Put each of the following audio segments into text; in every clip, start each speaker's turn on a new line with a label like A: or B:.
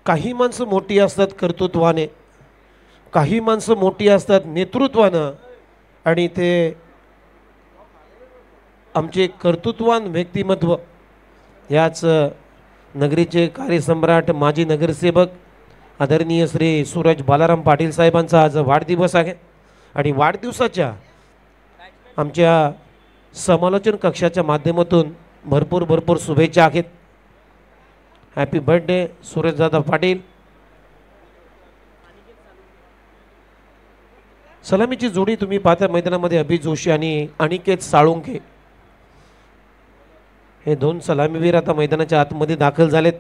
A: काही माणसं मोठी असतात कर्तृत्वाने, काही माणसं मोठी असतात नेतृत्वानं, आणि ते आमचे कर्तृत्वान व्यक्तिमत्व याच नगरीचे कार्यसम्राट माजी नगरसेवक आदरणीय श्री सूरज बालाराम पाटील साहेबांचा आज वाढदिवस आहे आणि वाढदिवसाच्या आमच्या समालोचन कक्षाच्या माध्यमातून भरपूर भरपूर शुभेच्छा आहेत. हॅपी बर्थडे सूरजदादा पाटील. सलामीची जोडी तुम्ही पाहता मैदानामध्ये अभि जोशी आणि अनिकेत साळुंके हे दोन सलामीवीर आता मैदानाच्या आतमध्ये दाखल झालेत.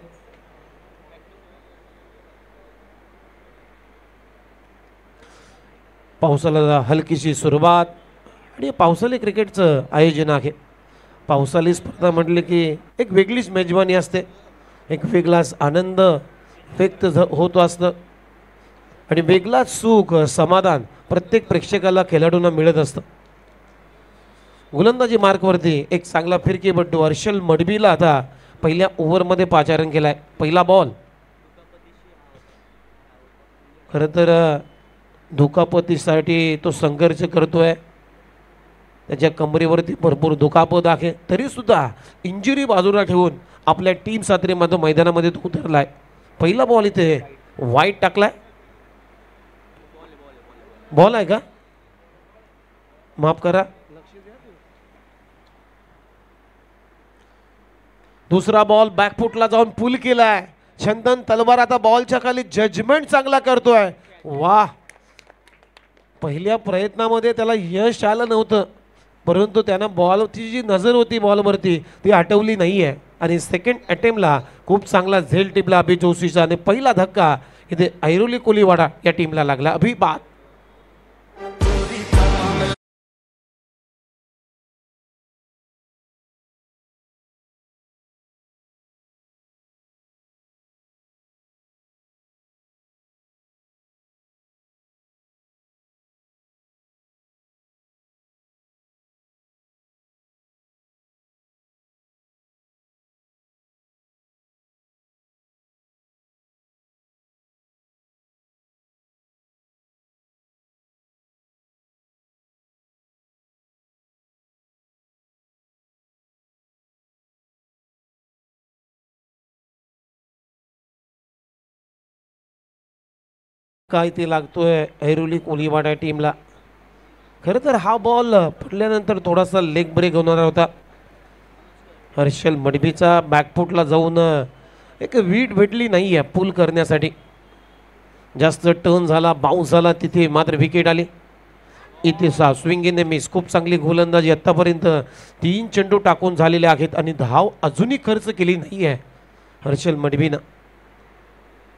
A: पावसाला हलकीशी सुरुवात आणि पावसाळी क्रिकेटचं आयोजन आहे. पावसाळी स्पर्धा म्हटले की एक वेगळीच मेजवानी असते, एक वेगळाच आनंद व्यक्त होत असतं आणि वेगळाच सुख समाधान प्रत्येक प्रेक्षकाला खेळाडूंना मिळत असतं. गोलंदाजी मार्कवरती एक चांगला फिरकीपट्टू हर्षल मडबीला आता पहिल्या ओव्हरमध्ये पाचारण केलाय. पहिला बॉल. खरं तर दुखापतीसाठी तो संघर्ष करतोय, त्याच्या कमरेवरती भरपूर दुखापत आहे, तरीसुद्धा इंजुरी बाजूला ठेवून आपल्या टीम साथीमध्ये मैदानामध्ये तो उतरलाय. पहिला बॉल इथे वाईट टाकलाय. बॉल आहे का, माफ करा. दुसरा बॉल बॅकफुटला जाऊन पुल केलाय. चंदन तलवार आता बॉलच्या खाली जजमेंट चांगला करतोय. वाह, पहिल्या प्रयत्नामध्ये त्याला यश आलं नव्हतं, परंतु त्यानं बॉलची जी नजर होती बॉलवरती ती हटवली नाही आहे आणि सेकंड अटेम्प्टला खूप चांगला झेल टिपला अभि जोशीचा आणि पहिला धक्का इथे ऐरोली कोलीवाडा या टीमला लागला. अभि बाद. काय ते लागतोय ऐरोली कोलीवाडा टीमला. खरं तर हा बॉल पडल्यानंतर थोडासा लेग ब्रेक होणार होता. हर्षल मडबीचा बॅकफुटला जाऊन एक वीट भेटली नाही आहे पुल करण्यासाठी, जास्त टर्न झाला, बाउन्स झाला, तिथे मात्र विकेट आली. इथे स्विंग इन द मिस. खूप चांगली गोलंदाजी आत्तापर्यंत 3 चेंडू टाकून झालेले आहेत आणि धाव अजूनही खर्च केली नाही आहे हर्षल मडबीनं.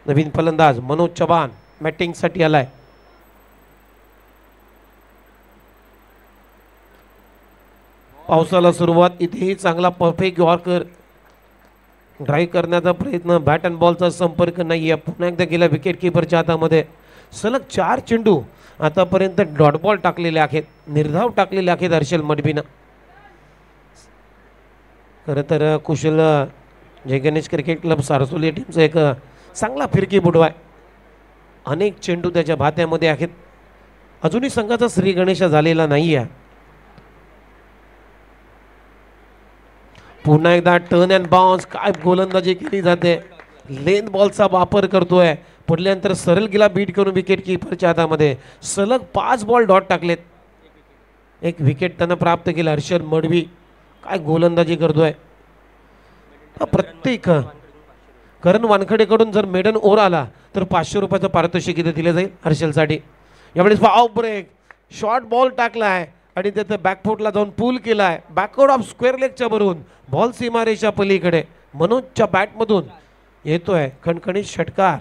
A: नवीन फलंदाज मनोज चव्हाण बॅटिंगसाठी आलाय. पावसाला सुरुवात. इथेही चांगला परफेक्ट यॉर्कर ड्राईव्ह करण्याचा प्रयत्न, बॅट अँड बॉलचा संपर्क नाही आहे. पुन्हा एकदा गेला विकेट किपरच्या हातामध्ये. सलग 4 चेंडू आतापर्यंत डॉट बॉल टाकलेले आहेत, निर्धाव टाकलेले आहेत हर्षल मडबीनं. खरं तर कुशल जय गणेश क्रिकेट क्लब सारसोली टीमचा एक चांगला फिरकी बुडवा आहे. अनेक चेंडू त्याच्या भात्यामध्ये आहेत. अजूनही संघाचा श्री गणेश झालेला नाही आहे. पुन्हा एकदा टर्न अँड बाउन्स. काय गोलंदाजी केली जाते, लेंथ बॉलचा वापर करतोय. पडल्यानंतर सरळ गेला बीट करून विकेट किपरच्या हातामध्ये. सलग 5 बॉल डॉट टाकलेत, एक विकेट त्यानं प्राप्त केलं हर्षल मडवी. काय गोलंदाजी करतोय. प्रत्येक करण वानखडेकडून जर मेडन ओव्हर आला तर 500 रुपयाचं पारितोषिक इथे दिलं जाईल हर्षलसाठी. यावेळेस ऑफ ब्रेक शॉर्ट बॉल टाकलाय आणि त्याचं बॅकफुटला जाऊन पूल केलाय. बॅकवर्ड ऑफ स्क्वेअर लेगच्या भरून बॉल सीमारेषा पलीकडे मनोजच्या बॅटमधून येतोय खणखणीत षटकार.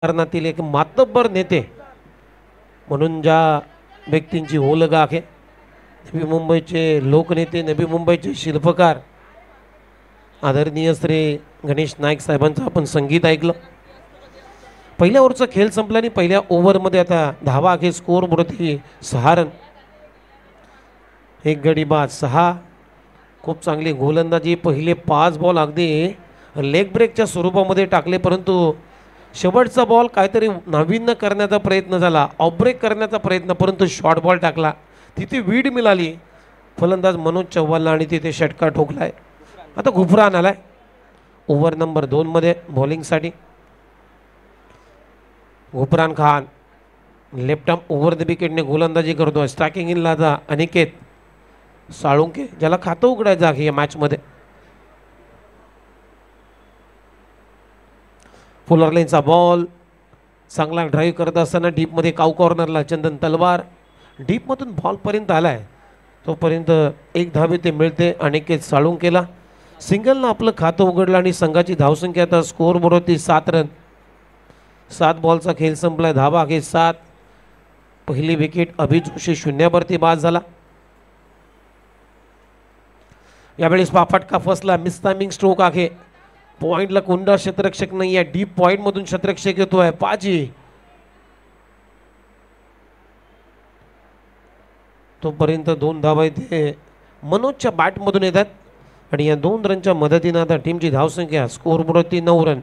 A: कारणातील एक मातब्बर नेते म्हणून ज्या व्यक्तींची ओळख आहे, नवी मुंबईचे लोकनेते, नवी मुंबईचे शिल्पकार आदरणीय श्री गणेश नाईक साहेबांचं आपण संगीत ऐकलं. पहिल्या ओव्हरचा खेळ संपला आणि पहिल्या ओव्हरमध्ये आता धावा आहे. स्कोर बोर्डवरती 6 रन, एक गडी बाद 6. खूप चांगली गोलंदाजी. पहिले 5 बॉल अगदी लेग ब्रेकच्या स्वरूपामध्ये टाकले, परंतु शेवटचा बॉल काहीतरी नाविन्य करण्याचा प्रयत्न झाला, ऑफ ब्रेक करण्याचा प्रयत्न, परंतु शॉर्ट बॉल टाकला. तिथे वीड मिळाली फलंदाज मनोज चव्हाणला आणि तिथे षटकार ठोकलाय. आता घुफरान आलाय ओव्हर नंबर 2 मध्ये बॉलिंगसाठी. Ghufran Khan left arm over the विकेटने गोलंदाजी करतोय. स्ट्रायकिंग इन लाजा अनिकेत साळुंके, ज्याला खातं उघडायचं आहे या मॅचमध्ये. फुलर लाईनचा बॉल चांगला ड्राईव्ह करत असताना डीपमध्ये काऊ कॉर्नरला चंदन तलवार डीपमधून बॉलपर्यंत आलाय. तोपर्यंत एक धावे ते मिळते अनिकेत साळुंकेला. सिंगलनं आपलं खातं उघडलं आणि संघाची धावसंख्या आता स्कोर बोर्डवरती 7 रन. 7 बॉलचा खेळ संपलाय. धावा आहे 7. पहिली विकेट अभि जोशी 0वरती बाद झाला. यावेळेस फटका फसला. मिसटायमिंग स्ट्रोक आहे. पॉइंटला कोणता क्षेत्ररक्षक नाही आहे. डीप पॉइंट मधून क्षेत्ररक्षक येतोय पाजी. तोपर्यंत 2 धावा इथे मनोजच्या बॅटमधून येतात आणि या 2 रनच्या मदतीने आता टीमची धावसंख्या स्कोर बोर्डवरती 9 रन,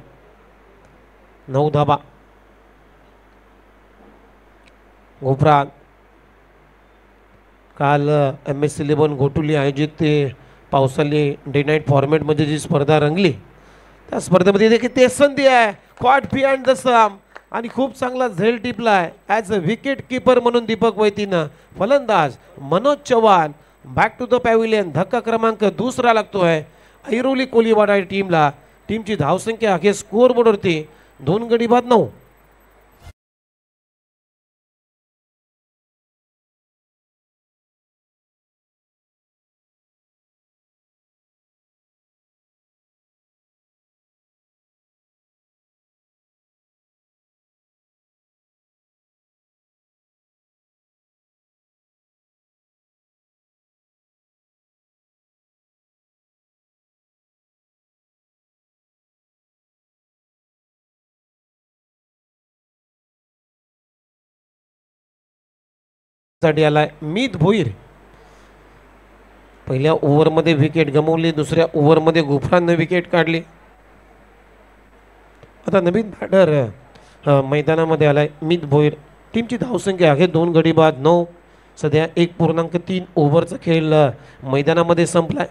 A: 9 धावा. घुफरान काल MS11 घोटुली आयोजित ते पावसाळी डे नाईट फॉर्मॅटमध्ये जी स्पर्धा रंगली त्या स्पर्धेमध्ये देखील ते संधी आहे. क्वाड बिहाइंड द स्टंप आणि खूप चांगला झेल टिपलाय ॲज अ विकेट कीपर म्हणून दीपक वैतीनं. फलंदाज Manoj Chavan back to the pavilion. धक्का क्रमांक 2 लागतोय ऐरोली कोलीवाडा टीमला. टीमची धावसंख्या आहे स्कोर बोर्डवरती 2 गडी बाद 9. साठी आलाय मीत भोईर. पहिल्या ओव्हरमध्ये विकेट गमावली, दुसऱ्या ओव्हरमध्ये घुफरानने विकेट काढली. आता नवीन बॅटर मैदानामध्ये आलाय मीत भोईर. टीमची धावसंख्या आहे 2 गडी बाद 9. सध्या 1.3 ओव्हरचा खेळ मैदानामध्ये संपलाय.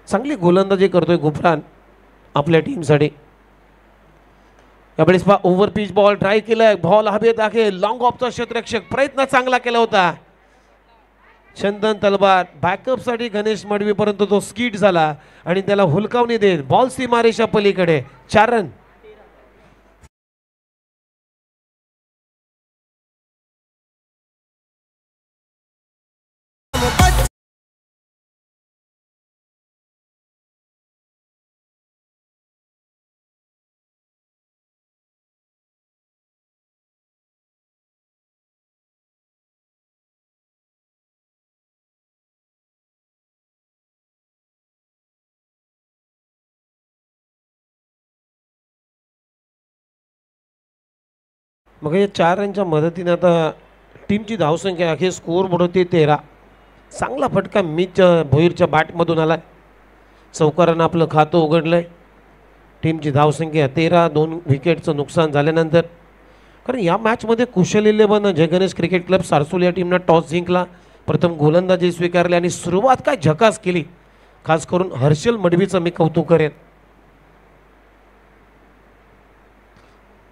A: चांगली गोलंदाजी करतोय घुफरान आपल्या टीमसाठी. यावेळेस ओव्हर पिच बॉल ट्राय केलाय. बॉल हवेत आहे. लॉंग ऑफचा क्षेत्ररक्षक प्रयत्न चांगला केला होता. चंदन तलवार बॅकअपसाठी गणेश मडवी, परंतु तो स्किट झाला आणि त्याला हुलकावणी देत बॉल सीमारेषा पलीकडे. 4 रन. मग या 4 रनच्या मदतीने आता टीमची धावसंख्या आहे स्कोर बोर्डवरती 13. चांगला फटका मीच्या भोईरच्या बॅटमधून आलाय. चौकारानं आपलं खातं उघडलंय. टीमची धावसंख्या 13. 2 विकेटचं नुकसान झाल्यानंतर, कारण या मॅचमध्ये कुशल 11 जय गणेश क्रिकेट क्लब सारसूल या टीमनं टॉस जिंकला. प्रथम गोलंदाजी स्वीकारली आणि सुरुवात काय झकास केली. खास करून हर्षल मडवीचं मी कौतुक करेन.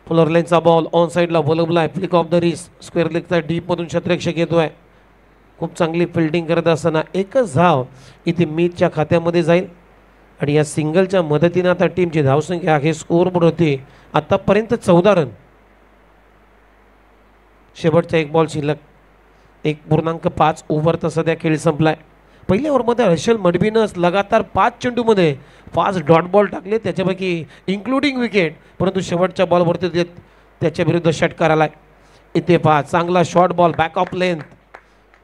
A: फुलर लाईनचा बॉल ऑन साईडला बोलवलाय. Flick off the wrist. Square लेगचा डीपमधून क्षेत्ररक्षक येतोय. खूप चांगली फिल्डिंग करत असताना एकच धाव इथे मीतच्या खात्यामध्ये जाईल आणि या सिंगलच्या मदतीने आता टीमची धावसंख्या आहे स्कोर बोर्ड होती आतापर्यंत 14 रन. शेवटचा 1 बॉल शिल्लक. 1.5 ओव्हरचा सध्या खेळ संपलाय. पहिल्या ओव्हरमध्ये हर्षल मडवीनं लगातार 5 चेंडूमध्ये 5 डॉट बॉल टाकले, त्याच्यापैकी इन्क्लुडिंग विकेट, परंतु शेवटच्या बॉलवरती त्याच्या विरुद्ध षटकार आलाय. इथे पहा चांगला short ball back of length,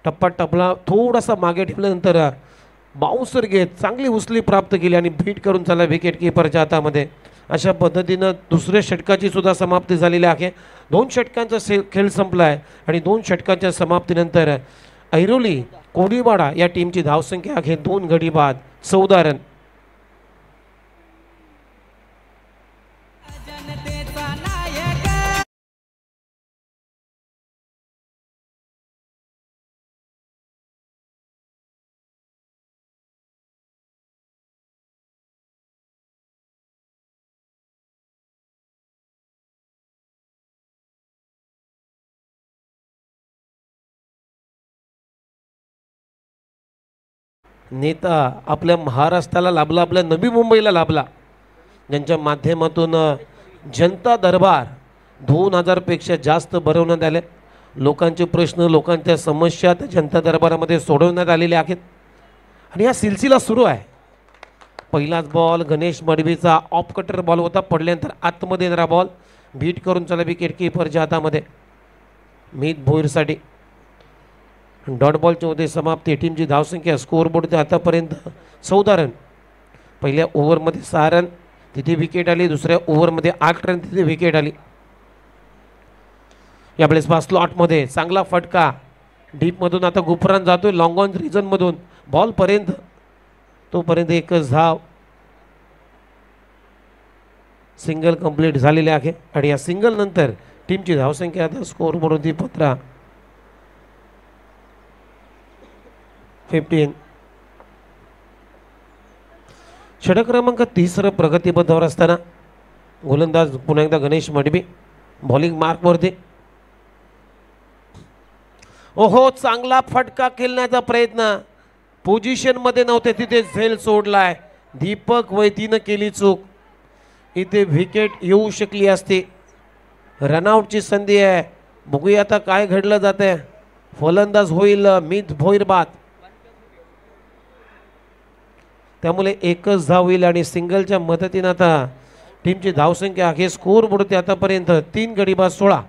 A: टप्पा टपला थोडासा मागे ठेवल्यानंतर बाउन्सर घेत चांगली उचली प्राप्त केली आणि बीट करून चालला विकेट किपरच्या हातामध्ये. अशा पद्धतीनं दुसऱ्या षटकाची सुद्धा समाप्ती झालेली आहे. 2 षटकांचा खेळ संपला आहे आणि 2 षटकांच्या समाप्तीनंतर ऐरोली कोळीवाडा या टीमची धावसंख्या आहे 2 गडी बाद 14 रन. नेता आपल्या महाराष्ट्राला लाभला, आपल्या नवी मुंबईला लाभला, ज्यांच्या माध्यमातून जनता दरबार 2000 पेक्षा जास्त भरवण्यात आले. लोकांचे प्रश्न, लोकांच्या समस्या त्या जनता दरबारामध्ये सोडवण्यात आलेल्या आहेत आणि हा सिलसिला सुरू आहे. पहिलाच बॉल गणेश मडवीचा ऑफ कटर बॉल होता, पडल्यानंतर आतमध्ये येणारा बॉल बीट करून चला विकेट किपरच्या हातामध्ये. मीत भोईरसाठी डॉट बॉलच्या मध्ये समाप्ती. टीमची धावसंख्या स्कोअरबोर्डच्या आतापर्यंत 14 रन. पहिल्या ओव्हरमध्ये 6 रन, तिथे विकेट आली. दुसऱ्या ओव्हरमध्ये 8 रन, तिथे विकेट आली. यावेळेस स्लॉटमध्ये चांगला फटका डीपमधून आता गुफरान जातोय लॉंग ऑन रिजनमधून बॉलपर्यंत, तोपर्यंत एकच धाव. सिंगल कंप्लीट झालेले आहे आणि या सिंगल नंतर टीमची धावसंख्या आता स्कोअरबोर्डवरती 15. 15. षटक क्रमांक 30 प्रगतीपथावर असताना गोलंदाज पुन्हा एकदा गणेश मडवी बॉलिंग मार्कवरती. ओहो, चांगला फटका खेळण्याचा प्रयत्न, पोझिशनमध्ये नव्हते तिथे झेल सोडलाय. दीपक वैतीनं केली चूक, इथे विकेट येऊ शकली असती. रनआउटची संधी आहे. बघूया आता काय घडलं जाते. फलंदाज होईल मीत भोईरबाद, त्यामुळे एकच धाव होईल आणि सिंगलच्या मदतीनं आता टीमची धावसंख्या आहे स्कोअर बोर्डते आतापर्यंत 3 गडी बाद 16.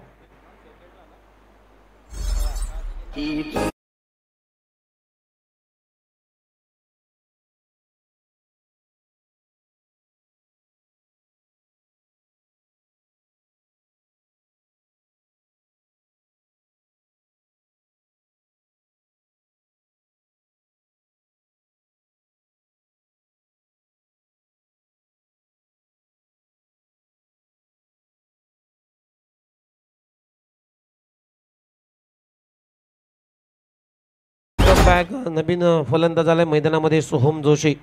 A: बॅक नवीन फलंदाज आलाय मैदानामध्ये सोहम जोशी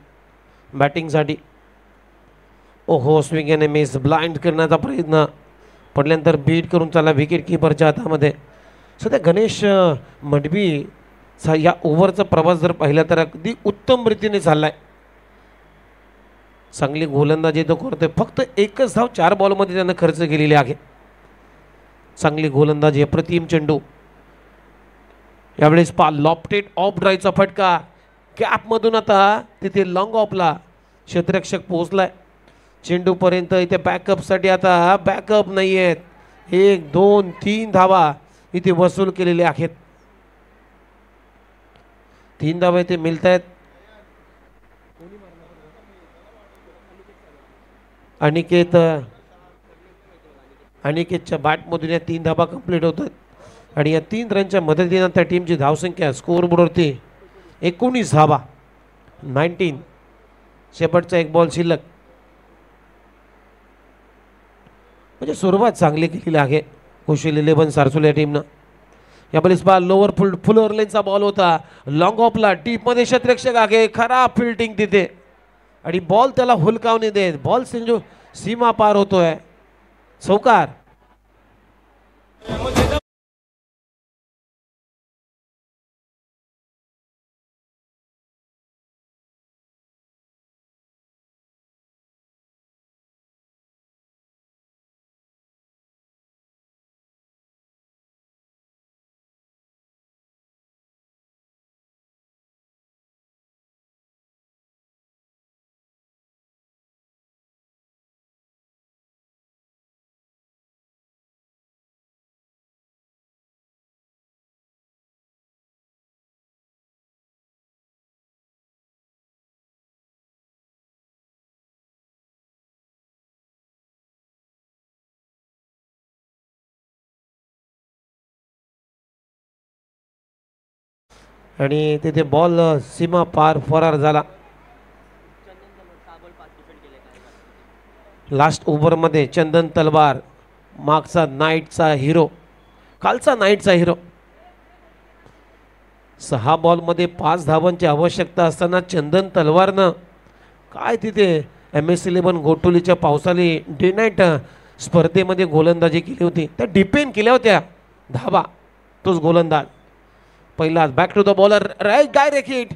A: बॅटिंगसाठी. ओहो, स्विंग अँड मिस, ब्लाइंड करण्याचा प्रयत्न, पडल्यानंतर बीट करून चालला विकेट किपरच्या हातामध्ये. सध्या गणेश मडवी या ओव्हरचा प्रवास जर पाहिला तर अगदी उत्तम रीतीने चाललाय. चांगली गोलंदाजी तो करतोय. फक्त एकच धाव 4 बॉलमध्ये त्यानं खर्च केलेली आहे. चांगली गोलंदाजी, अप्रतिम चेंडू. यावेळेस लॉफ्टेड ऑफ ड्राईव्हचा फटका कॅपमधून आता तिथे लॉंग ऑफला क्षेत्ररक्षक पोहोचलाय चेंडूपर्यंत. इथे बॅकअपसाठी आता बॅकअप नाही आहेत. 1 2 3 धावा इथे वसूल केलेले आहेत. 3 धावा इथे मिळत आहेत. अनिकेतच्या बॅटमधून या 3 धावा कंप्लीट होतात आणि या 3 रनच्या मदतीनं त्या टीमची धावसंख्या स्कोअरबोर्डवरती 19 धावा 19. शेपटचा 1 बॉल शिल्लक. म्हणजे सुरुवात चांगली केलेली आहे कुशल 11 सारसोल या टीमनं. यावेळेस लोअर फुलर लेनचा बॉल होता, लॉंग ऑफला डीपमध्ये क्षेत्ररक्षक आहे, खराब फिल्डिंग तिथे आणि बॉल त्याला हुलकावणे देत. बॉल सीमा पार होतोय. चौकार. आणि तिथे बॉल सीमा पार फरार झाला. लास्ट ओव्हरमध्ये चंदन तलवार, मागचा नाईटचा हिरो, कालचा नाईटचा हिरो, 6 बॉलमध्ये 5 धावांची आवश्यकता असताना चंदन तलवारनं काय तिथे MS11 गोटोलीच्या पावसाळी डे नाईट स्पर्धेमध्ये गोलंदाजी केली होती. त्या डिपेंड केल्या होत्या धावा. तोच गोलंदाज पहिला back to the bowler, right direct hit,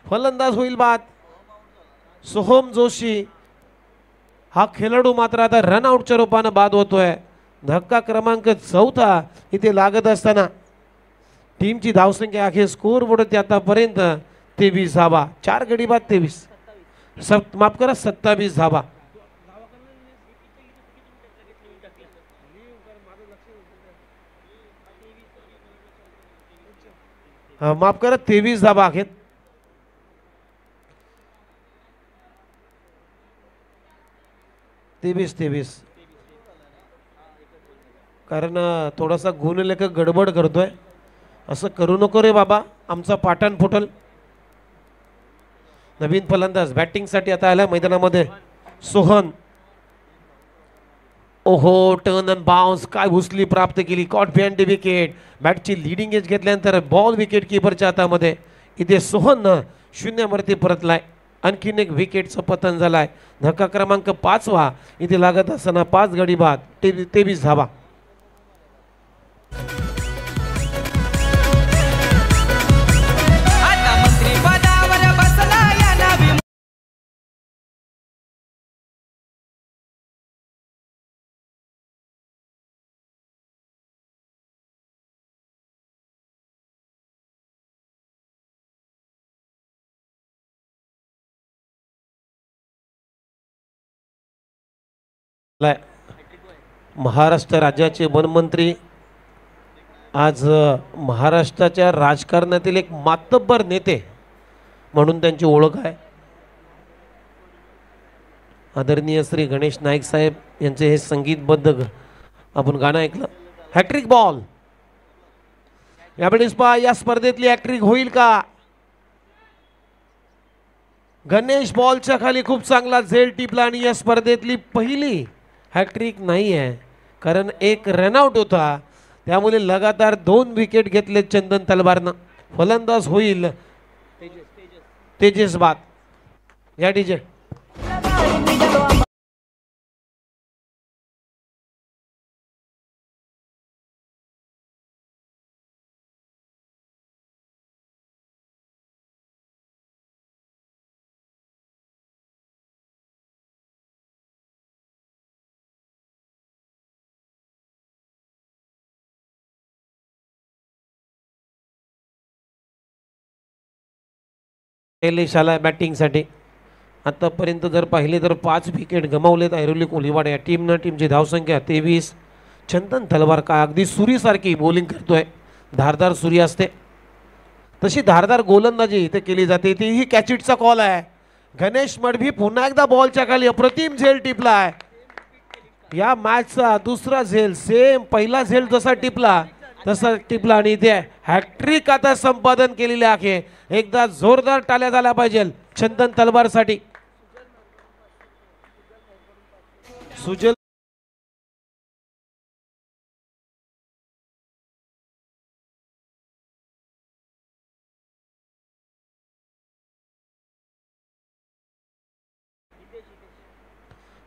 A: फलंदाज होईल बाद. सोहम जोशी हा खेळाडू मात्र आता रनआउटच्या रूपानं बाद होतोय. धक्का क्रमांक 4 इथे लागत असताना टीमची धावसंख्या अखेर स्कोर बोर्डते आतापर्यंत 23 धावा. 4 गडी बाद 23, माफ करा 27 धावा. माफ करा 23 धावा अखेर. तेवीस कारण थोडासा गुणलेखक गडबड करतोय. असं करू नको रे बाबा, आमचा पाटण फुटल. नवीन फलंदाज बॅटिंगसाठी आता आला मैदानामध्ये सोहन. ओहो, टर्न अँड बाउन्स, काय उचली प्राप्त केली, कॉट बिहाइंड द विकेट. बॅटची लिडिंग एज घेतल्यानंतर बॉल विकेट किपरच्या हातामध्ये. इथे सोहन 0वरती परतलाय. आणखीन एक विकेटचं पतन झालाय. धक्का क्रमांक 5 इथे लागत असताना 5 गडी बाद 23 धावा. महाराष्ट्र राज्याचे वनमंत्री, आज महाराष्ट्राच्या राजकारणातील एक मातब्बर नेते म्हणून त्यांची ओळख आहे. आदरणीय श्री गणेश नाईक साहेब यांचे हे संगीतबद्ध आपण गाणं ऐकलं. हॅट्रिक बॉल यावेळेस या स्पर्धेतली हॅट्रिक होईल का? गणेश बॉलच्या खाली खूप चांगला झेल टिपला आणि या स्पर्धेतली पहिली हॅट्रिक नाही आहे, कारण एक रनआउट होता. त्यामुळे लगातार 2 विकेट घेतले चंदन तलवारनं. फलंदाज होईल तेजस बाद. या डीजे शाला बॅटिंगसाठी. आतापर्यंत जर पाहिले तर 5 विकेट गमावलेत ऐरोली कोलिवाडा या टीमनं. टीमची धावसंख्या 23. चंदन तलवार का अगदी सुरीसारखी बॉलिंग करतोय. धारदार सुरी असते तशी धारदार गोलंदाजी इथे केली जाते. तीही कॅचिटचा कॉल आहे. गणेश मडभी पुन्हा एकदा बॉलच्या खाली अप्रतिम झेल टिपला आहे. या मॅचचा दुसरा झेल, सेम पहिला झेल जसा टिपला तसा टिपला आणि इथे हॅट्रिक आता संपादन केलेले आहे. एकदा जोरदार टाळ्या झाल्या पाहिजे चंदन तलवारसाठी. सुजल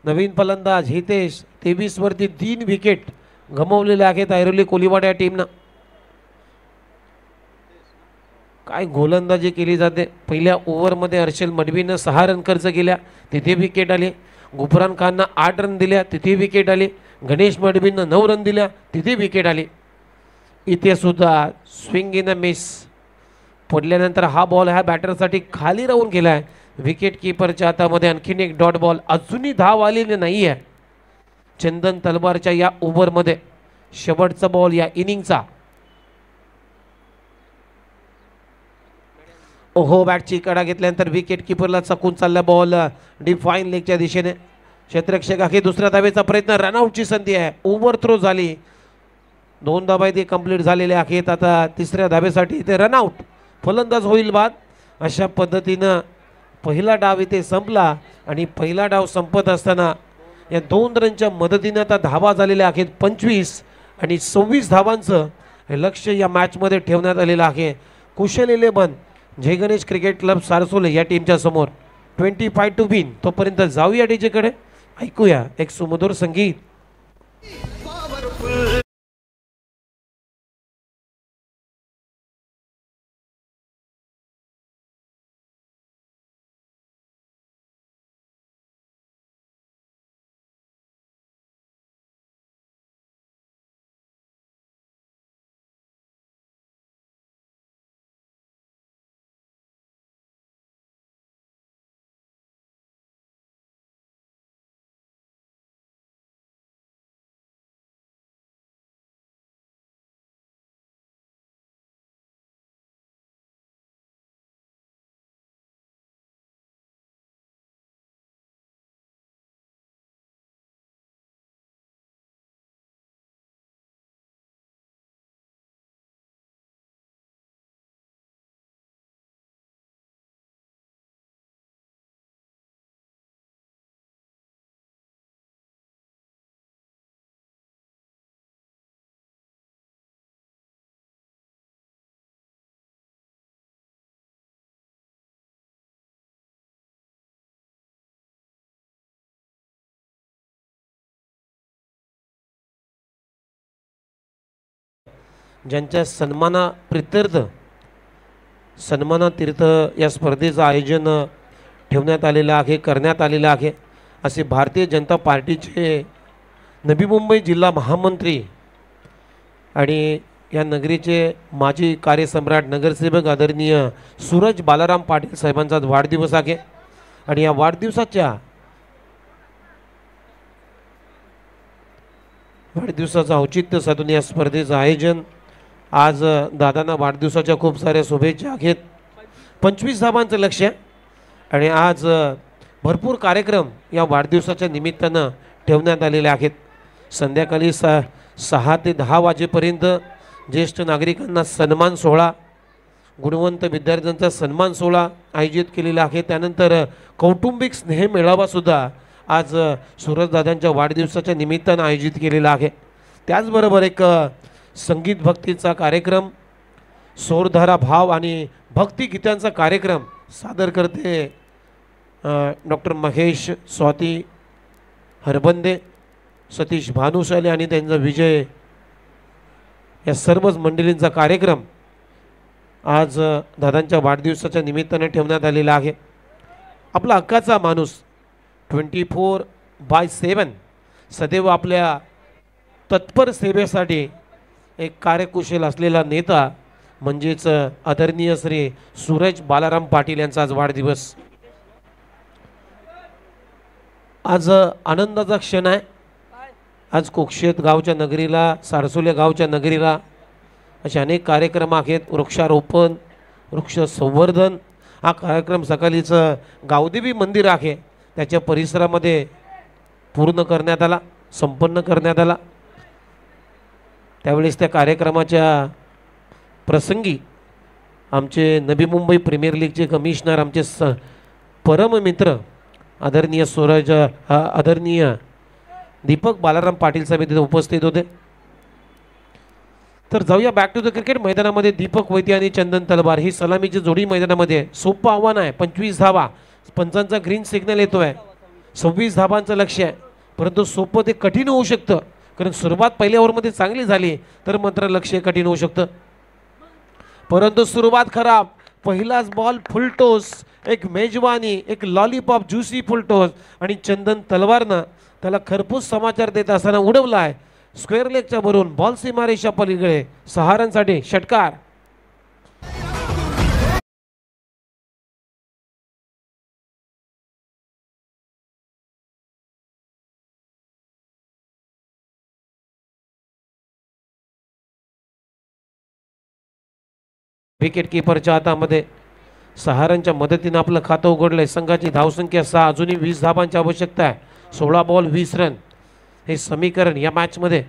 A: नवीन फलंदाज हितेश 23 वरती 3 विकेट गमावलेले आहेत ऐरोली कोलिवाडा या टीमनं. काय गोलंदाजी केली जाते. पहिल्या ओव्हरमध्ये हर्षल मडवीनं 6 रन खर्च केल्या, तिथे विकेट आली. गुफरान खाननं 8 रन दिल्या, तिथे विकेट आली. गणेश मडवीनं 9 रन दिल्या, तिथे विकेट आली. इथे सुद्धा स्विंग इन अ मिस पडल्यानंतर हा बॉल ह्या बॅटरसाठी खाली राहून गेला आहे. विकेट किपरच्या हातामध्ये आणखीन एक डॉट बॉल. अजूनही धाव आलेली नाही आहे चंदन तलवारच्या या ओव्हरमध्ये. शेवटचा बॉल या इनिंगचा. ओहो, बॅटची कडा घेतल्यानंतर विकेट किपरला चकून चालला बॉल डीप फाईन लेगच्या दिशेने. क्षेत्ररक्षक अखेर दुसऱ्या धावेचा प्रयत्न. रनआउटची संधी आहे. ओव्हर थ्रो झाली. 2 धाबा इथे कंप्लीट झालेले आहेत. आता तिसऱ्या धाब्यासाठी इथे रनआउट, फलंदाज होईल बाद. अशा पद्धतीनं पहिला डाव इथे संपला आणि पहिला डाव संपत असताना या 2 रनच्या मदतीनं आता धाबा झालेल्या आहेत 25 आणि 26 धावांचं लक्ष या मॅचमध्ये ठेवण्यात आलेलं आहे. कुशल 11 जय गणेश क्रिकेट क्लब सारसोले या टीमच्या समोर 25 टू विन. तोपर्यंत जाऊया डीजेकडे, ऐकूया एक सुमधुर संगीत. ज्यांच्या सन्मानातीर्थ या स्पर्धेचं आयोजन ठेवण्यात आलेलं आहे, करण्यात आलेलं आहे. असे भारतीय जनता पार्टीचे नवी मुंबई जिल्हा महामंत्री आणि या नगरीचे माजी कार्यसम्राट नगरसेवक आदरणीय सूरज बालाराम पाटील साहेबांचा वाढदिवस आहे. आणि या वाढदिवसाचं औचित्य साधून या स्पर्धेचं आयोजन. आज दादांना वाढदिवसाच्या खूप साऱ्या शुभेच्छा आहेत. 25 धाबांचं लक्ष आणि आज भरपूर कार्यक्रम या वाढदिवसाच्या निमित्तानं ठेवण्यात आलेले आहेत. संध्याकाळी 6 ते 10 वाजेपर्यंत ज्येष्ठ नागरिकांना सन्मान सोहळा, गुणवंत विद्यार्थ्यांचा सन्मान सोहळा आयोजित केलेला आहे. त्यानंतर कौटुंबिक स्नेह मेळावासुद्धा आज सूरजदादांच्या वाढदिवसाच्या निमित्तानं आयोजित केलेला आहे. त्याचबरोबर एक संगीत भक्तीचा कार्यक्रम, सोरधारा भाव आणि भक्तिगीतांचा कार्यक्रम सादर करते डॉक्टर महेश स्वाती हरबंदे, सतीश भानुशाले आणि त्यांचा विजय या सर्वच मंडळींचा कार्यक्रम आज दादांच्या वाढदिवसाच्या निमित्ताने ठेवण्यात आलेला आहे. आपला हक्काचा माणूस 24/7 सदैव आपल्या तत्पर सेवेसाठी एक कार्यकुशल असलेला नेता म्हणजेच आदरणीय श्री सूरज बालाराम पाटील यांचा आज वाढदिवस. आज आनंदाचा क्षण आहे. आज कोक्षेत गावच्या नगरीला, सारसोले गावच्या नगरीला असे अनेक कार्यक्रम आहेत. वृक्षारोपण, वृक्ष संवर्धन हा कार्यक्रम सकाळीचं गावदेवी मंदिर आहे त्याच्या परिसरामध्ये संपन्न करण्यात आला. त्यावेळेस त्या कार्यक्रमाच्या प्रसंगी आमचे नवी मुंबई प्रीमियर लीगचे कमिशनर, आमचे परम मित्र आदरणीय दीपक बालाराम पाटील साहेब तिथे उपस्थित होते. तर जाऊया बॅक टू द क्रिकेट. मैदानामध्ये दीपक वैद्य आणि चंदन तलवार ही सलामीची जोडी मैदानामध्ये. सोपं आव्हान आहे, 25 धावा, पंचांचा ग्रीन सिग्नल येतोय, 26 धाबांचं लक्ष आहे. परंतु सोपं ते कठीण होऊ शकतं, कारण सुरुवात पहिल्या ओव्हरमध्ये चांगली झाली तर मात्र लक्ष कठीण होऊ शकतं. परंतु सुरुवात खराब, पहिलाच बॉल फुलटोस, एक मेजवानी, एक लॉलीपॉप ज्युसी फुलटोस आणि चंदन तलवारनं त्याला खरपूस समाचार देत असताना उडवला आहे स्क्वेअर लेगच्या भरून. बॉल सीमारेषा पलीकडे 6 रनसाठी षटकार. विकेट किपरच्या हातामध्ये 6 रनच्या मदतीने आपलं खातं उघडलंय. संघाची धावसंख्या 6, अजूनही 20 धाबांची आवश्यकता आहे. 16 बॉल 20 रन हे समीकरण या मॅचमध्ये.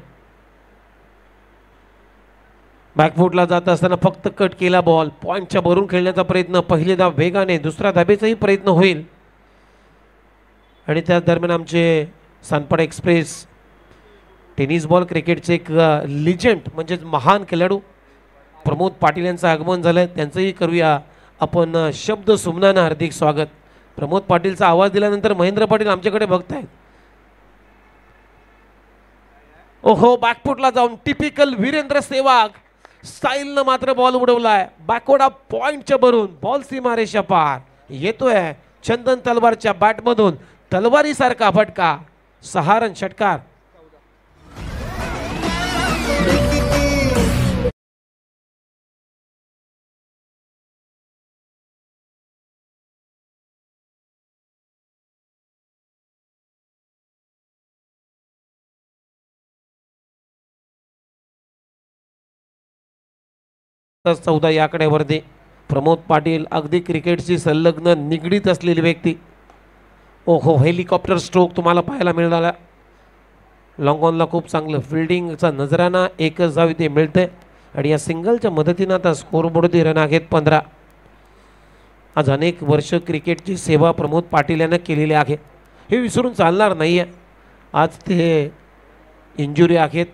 A: बॅकफुटला जात असताना फक्त कट केला बॉल. पॉईंटच्या भरून खेळण्याचा प्रयत्न, पहिले धाव वेगाने, दुसरा धाबेचाही प्रयत्न होईल. आणि त्याच दरम्यान आमचे सानपाडा एक्सप्रेस टेनिस बॉल क्रिकेटचे एक लिजंड म्हणजेच महान खेळाडू प्रमोद पाटील यांचं आगमन झालं. त्यांचंही करूया आपण शब्द सुमनानं हार्दिक स्वागत. प्रमोद पाटीलचा आवाज दिल्यानंतर महेंद्र पाटील आमच्याकडे बघतायत. ओहो, बॅकफुटला जाऊन टिपिकल वीरेंद्र सेवाग स्टाईलनं मात्र बॉल उडवलाय. बॅकवर्ड पॉइंटच्या भरून बॉल सीमारेषा पार येतोय. चंदन तलवारच्या बॅटमधून तलवारीसारखा फटका. 6 रन षटकार. चौदा या आकड्यावरती प्रमोद पाटील अगदी क्रिकेटशी संलग्न निगडीत असलेली व्यक्ती. ओहो, हेलिकॉप्टर स्ट्रोक तुम्हाला पाहायला मिळाला. लॉंग ऑनला खूप चांगलं फिल्डिंगचा नजराना एकच धाव इथे मिळते. आणि या सिंगलच्या मदतीनं आता स्कोरबोर्डवरती रन आहेत 15. आज अनेक वर्ष क्रिकेटची सेवा प्रमोद पाटील यांना केलेली आहे, हे विसरून चालणार नाही आहे. आज ते इंजुरी आहेत,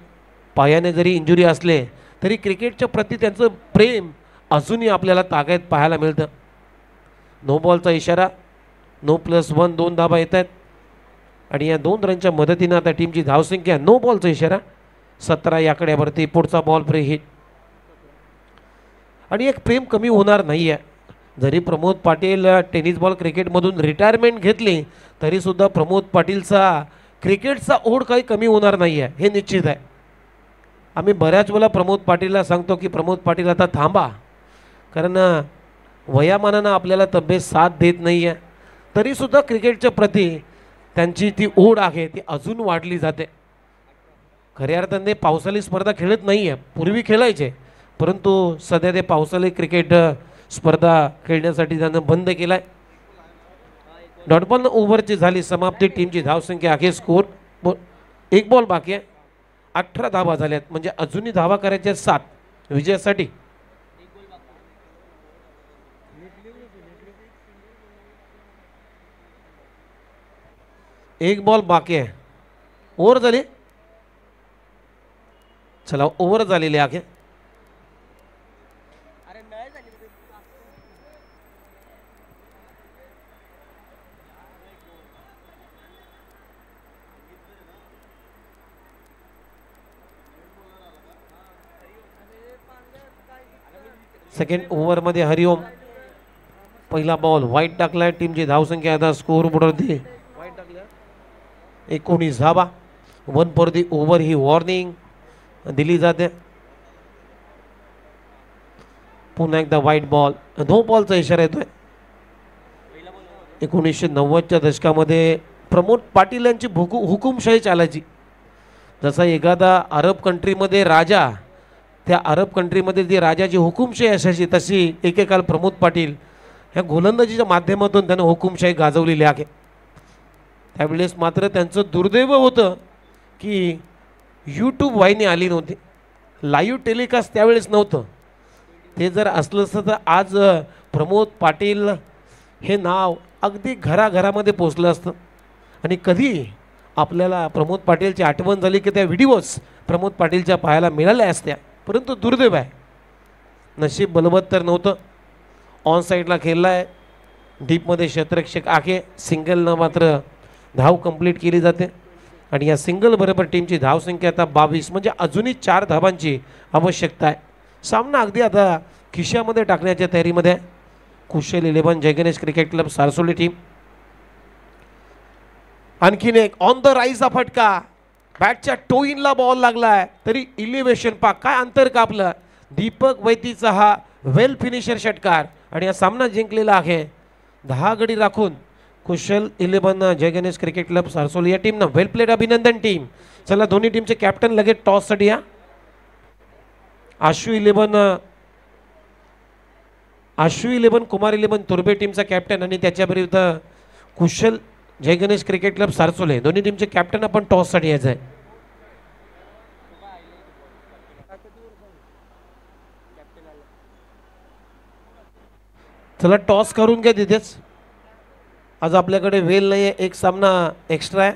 A: पायाने जरी इंजुरी असले तरी क्रिकेटच्या प्रती त्यांचं प्रेम अजूनही आपल्याला तागायत पाहायला मिळतं. नो बॉलचा इशारा. नो +1 2 धाबा येत आहेत. आणि या 2 रनच्या मदतीनं आता टीमची धावसंख्या. नो बॉलचा इशारा 17 या आकड्यावरती. पुढचा बॉल फ्री हिट. आणि एक प्रेम कमी होणार नाही आहे. जरी प्रमोद पाटील टेनिस बॉल क्रिकेटमधून रिटायरमेंट घेतली तरीसुद्धा प्रमोद पाटीलचा क्रिकेटचा ओढ काही कमी होणार नाही आहे, हे निश्चित आहे. आम्ही बऱ्याच वेळा प्रमोद पाटीलला सांगतो की प्रमोद पाटील आता थांबा, कारण वयामानानं आपल्याला तब्येत साथ देत नाही आहे. तरीसुद्धा क्रिकेटच्या प्रती त्यांची ती ओढ आहे ती अजून वाढली जाते. खऱ्या अर्थाने पावसाळी स्पर्धा खेळत नाही आहे, पूर्वी खेळायचे, परंतु सध्या ते पावसाळी क्रिकेट स्पर्धा खेळण्यासाठी त्यानं बंद केला आहे. डॉटबॉल ओव्हरची झाली समाप्ती. टीमची धावसंख्या आहे स्कोर 1 बॉल बाकी आहे. 18 धावा झाल्यात, म्हणजे अजूनही धावा करायच्या 7 विजयासाठी. एक बॉल बाकी आहे. ओव्हर झाली. चला, ओव्हर झालेली आहे. सेकंड ओव्हरमध्ये हरिओम पहिला बॉल वाईट टाकलाय. टीमची धावसंख्या आता स्कोर बोर्डवरती 19 धावा. 1 for the over he warning दिली जाते. पुन्हा एकदा वाईट बॉल. नो बॉलचा इशारा येतोय. 1990च्या दशकामध्ये प्रमोद पाटील यांची हुकुमशाही चालायची. जसा एखादा अरब कंट्रीमध्ये राजा, त्या अरब कंट्रीमध्ये जी राजाची हुकुमशाही असायची, तशी एकेकाल प्रमोद पाटील ह्या गोलंदाजीच्या माध्यमातून त्यानं हुकुमशाही गाजवलेली आहे. त्यावेळेस मात्र त्यांचं दुर्दैव होतं की यूट्यूब वाहिनी आली नव्हती, लाईव्ह टेलिकास्ट त्यावेळेस नव्हतं. ते जर असलं असतं तर आज प्रमोद पाटील हे नाव अगदी घराघरामध्ये पोचलं असतं. आणि कधी आपल्याला प्रमोद पाटीलची आठवण झाली की त्या व्हिडिओज प्रमोद पाटीलच्या पाहायला मिळाल्या असत्या. परंतु दुर्दैव आहे, नशीब बलवत तर नव्हतं. ऑन साईडला खेळला आहे, डीपमध्ये क्षेत्ररक्षक आहे. सिंगलनं मात्र धाव कंप्लीट केली जाते. आणि या सिंगल बरोबर टीमची धावसंख्या आता 22, म्हणजे अजूनही 4 धावांची आवश्यकता आहे. सामना अगदी आता खिशामध्ये टाकण्याच्या तयारीमध्ये आहे. कुशल 11 जय गणेश क्रिकेट क्लब सारसोली टीम. आणखीन एक ऑन द राईजचा फटका. बॅटच्या टोईनला बॉल लागलाय तरी इलिव्हेशन पा काय अंतर कापलं. दीपक वैतीचा हा वेल फिनिशर षटकार. आणि हा सामना जिंकलेला आहे 10 गडी राखून कुशल 11 जय गणेश क्रिकेट क्लब सारसोली या टीमनं. वेल प्लेड, अभिनंदन टीम. चला, दोन्ही टीमचे कॅप्टन लगेच टॉससाठी या. आशू 11 कुमार 11 तुर्बे टीमचा कॅप्टन आणि त्याच्या विरुद्ध कुशल जय गणेश क्रिकेट क्लब सारसोले, दोन्ही टीमचे कॅप्टन आपण टॉससाठी यायचं आहे. चला टॉस करून घ्या तिथेच. आज आपल्याकडे वेल नाही आहे, एक सामना एक्स्ट्रा आहे.